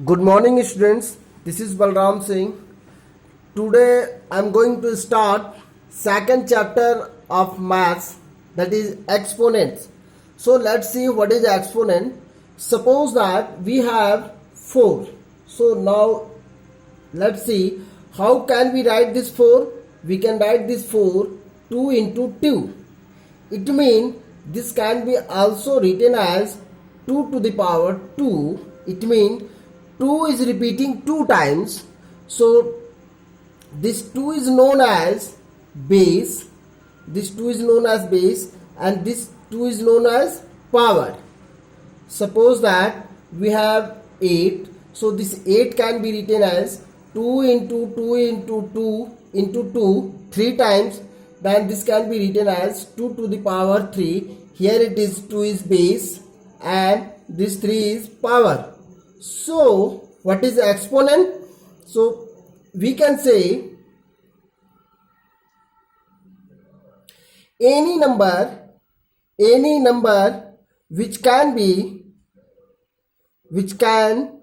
Good morning, students. This is Balram Singh. Today I am going to start second chapter of maths, that is exponents. So let's see what is exponent. Suppose that we have 4. So now let's see how can we write this 4. We can write this 4 2 into 2. It means this can be also written as 2 to the power 2. It means 2 is repeating 2 times. So this 2 is known as base. This 2 is known as base and this 2 is known as power. Suppose that we have 8. So this 8 can be written as 2 into 2 into 2 into 2 3 times. Then this can be written as 2 to the power 3. Here it is 2 is base and this 3 is power. So what is the exponent? So we can say any number which can be written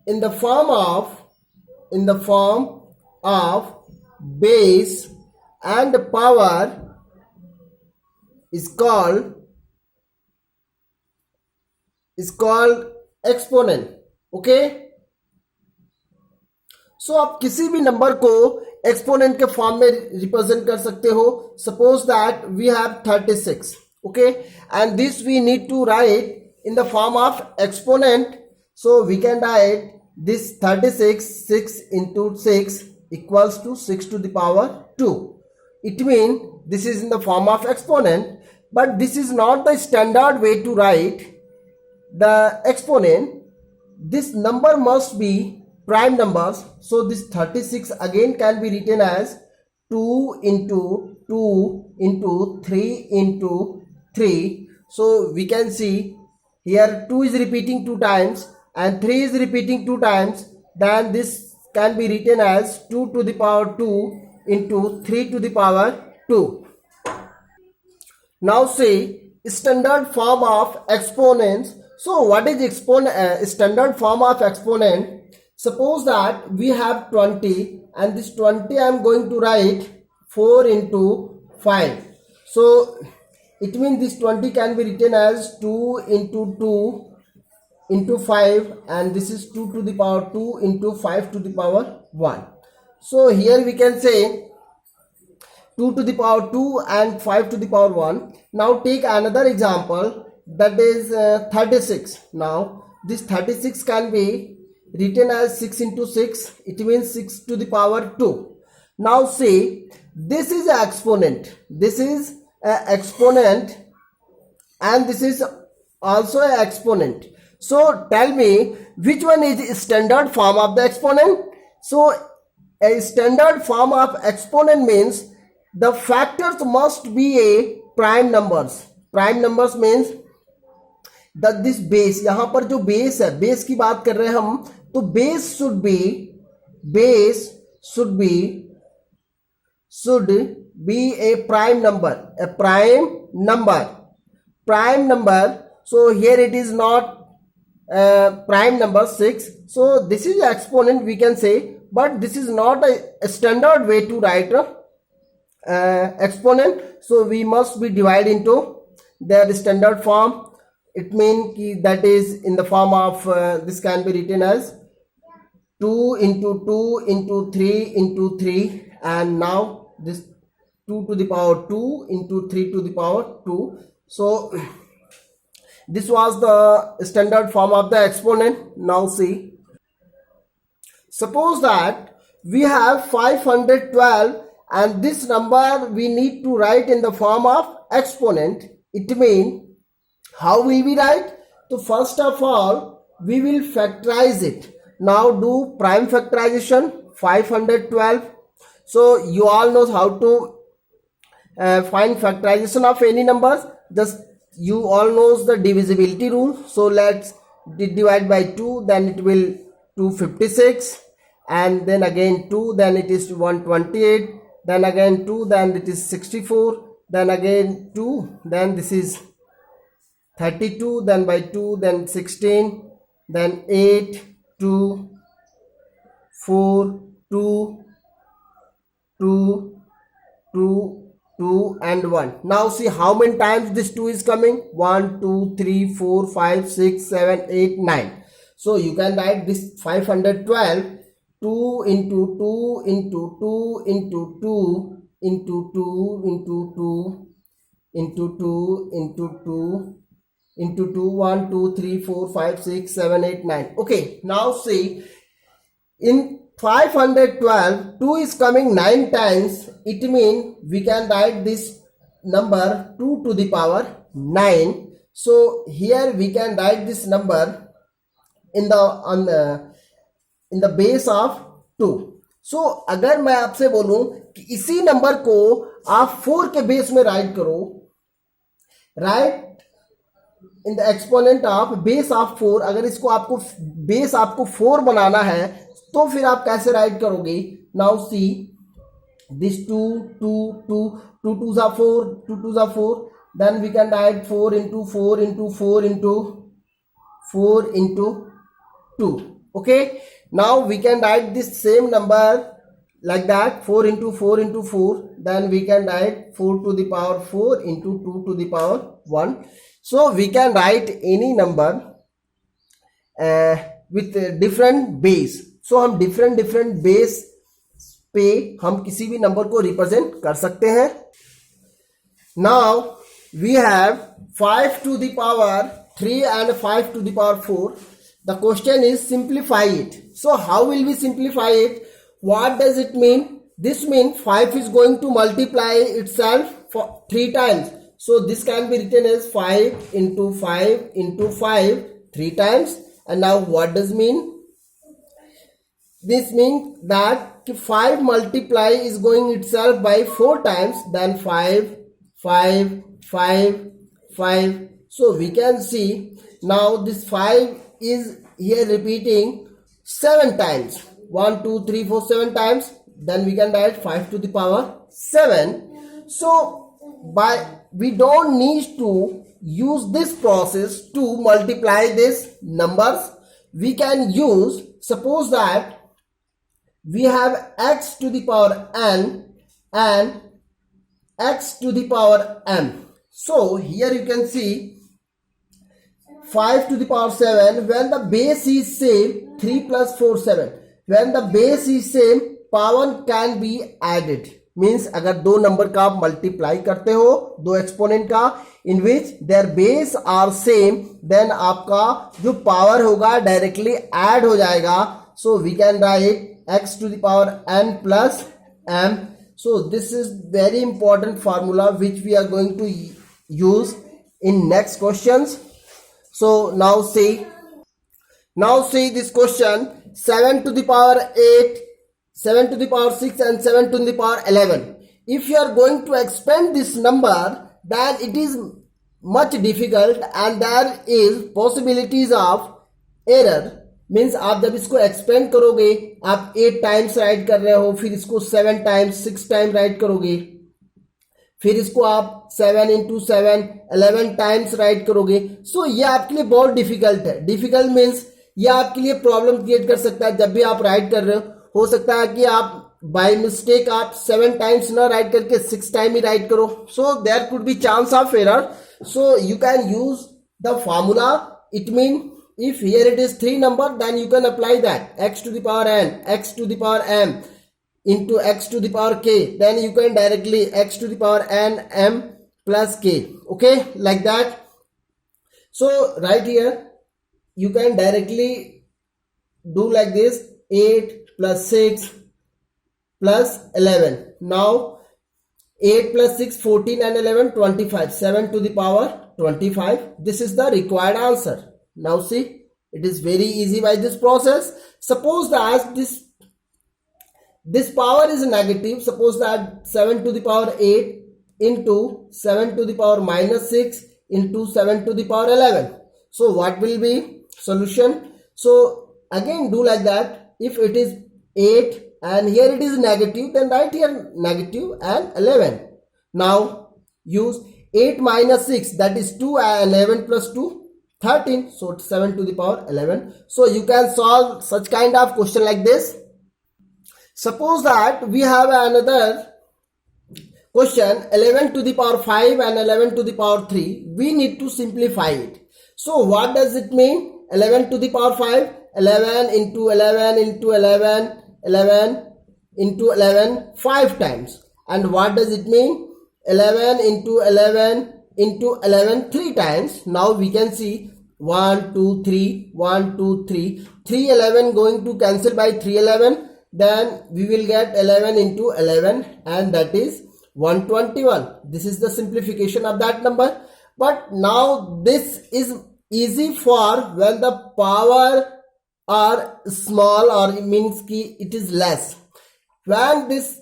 in the form of base and power is called exponent. Okay, सो आप किसी भी number को exponent के form में represent कर सकते हो. Suppose that we have 36. Okay, and this we need to write in the form of exponent. So we can write this 36 6 into 6 equals to 6 to the power 2. It means this is in the form of exponent, but this is not the standard way to write the exponent. This number must be prime numbers. So this 36 again can be written as 2 into 2 into 3 into 3. So we can see here 2 is repeating 2 times and 3 is repeating 2 times. Then this can be written as 2 to the power 2 into 3 to the power 2. Now say standard form of exponents. So what is standard form of exponent? Suppose that we have 20 and this 20 I am going to write 4 into 5. So it means this 20 can be written as 2 into 2 into 5 and this is 2 to the power 2 into 5 to the power 1. So here we can say 2 to the power 2 and 5 to the power 1. Now take another example, that is 36. Now this 36 can be written as 6 into 6. It means 6 to the power 2. Now see, this is an exponent. This is an exponent and this is also an exponent. So tell me which one is standard form of the exponent. So a standard form of exponent means the factors must be a prime numbers. Prime numbers means that this base, यहाँ पर जो base है, base की बात कर रहे हैं हम, तो base should be a prime number. So here it is not prime number 6. So this is exponent we can say, but this is not a standard way to write exponent. So we must be divided into their standard form. It means that is in the form of this can be written as 2 into 2 into 3 into 3, and now this 2 to the power 2 into 3 to the power 2. So this was the standard form of the exponent. Now see, suppose that we have 512 and this number we need to write in the form of exponent. It means how will we write? So first of all we will factorize it. Now do prime factorization. 512. So you all know how to find factorization of any numbers. Just you all knows the divisibility rule. So let's divide by 2, then it will 256, and then again 2, then it is 128, then again 2, then it is 64, then again 2, then this is 32, then by 2, then 16, then 8, 2, 4, 2, 2, 2, 2 and 1. Now see how many times this 2 is coming. 1, 2, 3, 4, 5, 6, 7, 8, 9. So you can write this 512, 2 into 2 into 2 into 2 into 2 into 2 into 2 into 2 into 2, 1, 2, 3, 4, 5, 6, 7, 8, 9. Okay, now see, in 512, 2 is coming 9 times. It means we can write this number 2 to the power 9. So here we can write this number in the base of 2. So अगर मैं आपसे बोलूं कि इसी number को आप 4 के base में राइट करो, right in the exponent of base of 4, अगर इसको आपको बेस आपको 4 बनाना है तो फिर आप कैसे राइट करोगे? Now see this 2 2 2 2 2 are 4, 2 2 are 4, then we can write 4 into 4 into 4 into 4 into 2. Okay, now we can write this same number like that, 4 into 4 into 4, then we can write 4 to the power 4 into 2 to the power 1. So we can write any number with different base. So हम different base पे हम किसी भी number को represent कर सकते हैं. Now we have 5 to the power 3 and 5 to the power 4. The question is simplify it. So how will we simplify it? What does it mean? This means 5 is going to multiply itself for 3 times. So this can be written as 5 into 5 into 5 3 times. And now what does mean? This means that 5 multiply is going itself by 4 times, then 5, 5, 5, 5. So we can see now this 5 is here repeating 7 times. 1, 2, 3, 4, 7 times. Then we can write 5 to the power 7. So we don't need to use this process to multiply these numbers. We can use, suppose that we have x to the power n and x to the power m. So here you can see 5 to the power 7, when the base is same, 3 plus 4 7. When the base is same, power can be added. Means अगर दो number का आप multiply करते हो, दो exponent का, in which their base are same, then आपका जो पावर होगा डायरेक्टली ऐड हो जाएगा. So we can write x to the power n plus m. So this is very important formula which we are going to use in next questions. So now see this question, 7 to the power 8, 7 to the power 6 and 7 to the power 11. If you are going to expand this number, then it is much difficult and there is possibilities of error. Means आप जब इसको expand करोगे, आप 8 times right कर रहे हो, फिर इसको 7 टाइम्स 6 टाइम राइट करोगे, फिर इसको आप 7 into 7 11 टाइम्स राइट करोगे. सो ये आपके लिए बहुत डिफिकल्ट है. डिफिकल्ट मीन्स ये आपके लिए प्रॉब्लम क्रिएट कर सकता है. जब भी आप राइट कर रहे हो सकता है कि आप बाय मिस्टेक आप 7 टाइम्स ना राइट करके 6 टाइम ही राइट करो. So there could be chance of error. So you can use the formula. It mean if here it is 3 number, then you can apply that x to the power n, x to the power m into x to the power k. Then you can directly x to the power n m plus k. Okay, like that. So right here you can directly do like this, 8 plus 6 plus 11. Now 8 plus 6 14 and 11 25, 7 to the power 25. This is the required answer. Now see, it is very easy by this process. Suppose that this power is negative. Suppose that 7 to the power 8 into 7 to the power minus 6 into 7 to the power 11. So what will be solution? So again do like that. If it is 8 and here it is negative, then write here negative and 11. Now use 8 minus 6, that is 2, and 11 plus 2, 13. So 7 to the power 11. So you can solve such kind of question like this. Suppose that we have another question 11 to the power 5 and 11 to the power 3. We need to simplify it. So what does it mean? 11 to the power 5, 11 into 11 into 11, 11 into 11 5 times. And what does it mean? 11 into 11 into 11 3 times. Now we can see 1 2 3, 1 2 3, 3 11 going to cancel by 3 11. Then we will get 11 into 11, and that is 121. This is the simplification of that number. But now this is easy for when the power are small, or it means ki it is less. When these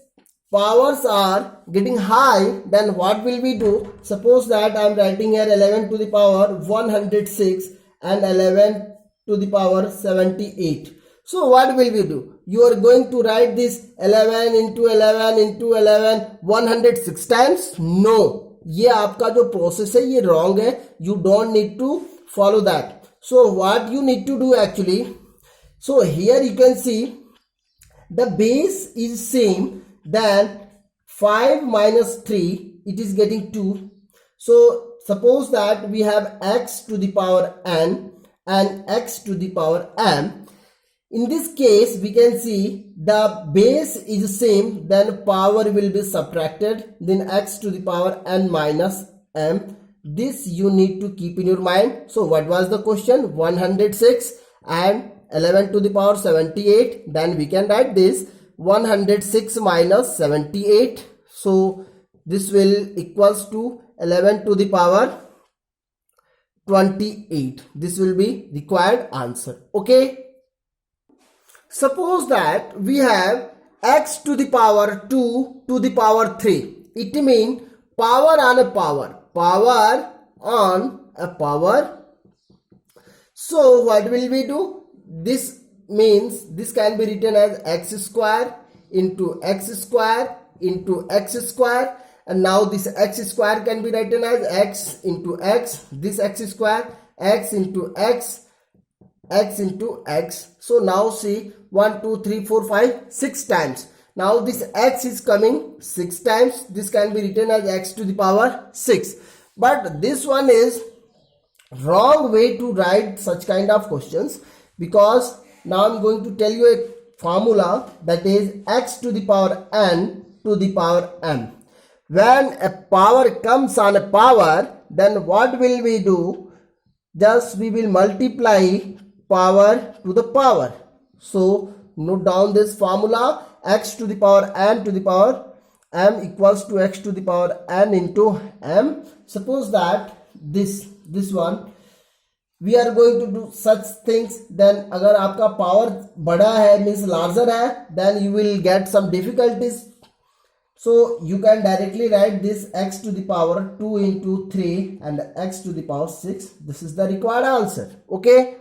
powers are getting high, then what will we do? Suppose that I am writing here 11 to the power 106 and 11 to the power 78. So what will we do? You are going to write this 11 into 11 into 11 106 times? No. ये आपका जो process है ये wrong है. You don't need to follow that. So what you need to do actually? So here you can see the base is same, then 5 minus 3, it is getting 2. So suppose that we have x to the power n and x to the power m. In this case, we can see the base is same, then power will be subtracted, then x to the power n minus m. This you need to keep in your mind. So what was the question? 106 and 11 to the power 78. Then we can write this 106 minus 78. So this will equals to 11 to the power 28. This will be required answer. Okay. Suppose that we have x to the power 2 to the power 3. It means power on a power. Power on a power. So what will we do? This means this can be written as x square into x square into x square. And now this x square can be written as x into x. This x square, x into x, x into x. So now see 1 2 3 4 5 6 times. Now this x is coming 6 times. This can be written as x to the power 6. But this one is wrong way to write such kind of questions, because now I'm going to tell you a formula, that is x to the power n to the power m. When a power comes on a power, then what will we do? Just we will multiply power to the power. So note down this formula, x to the power n to the power m equals to x to the power n into m. Suppose that this one we are going to do such things, then अगर आपका power बड़ा है means larger है, then you will get some difficulties. So you can directly write this x to the power 2 into 3 and x to the power 6. This is the required answer. Okay.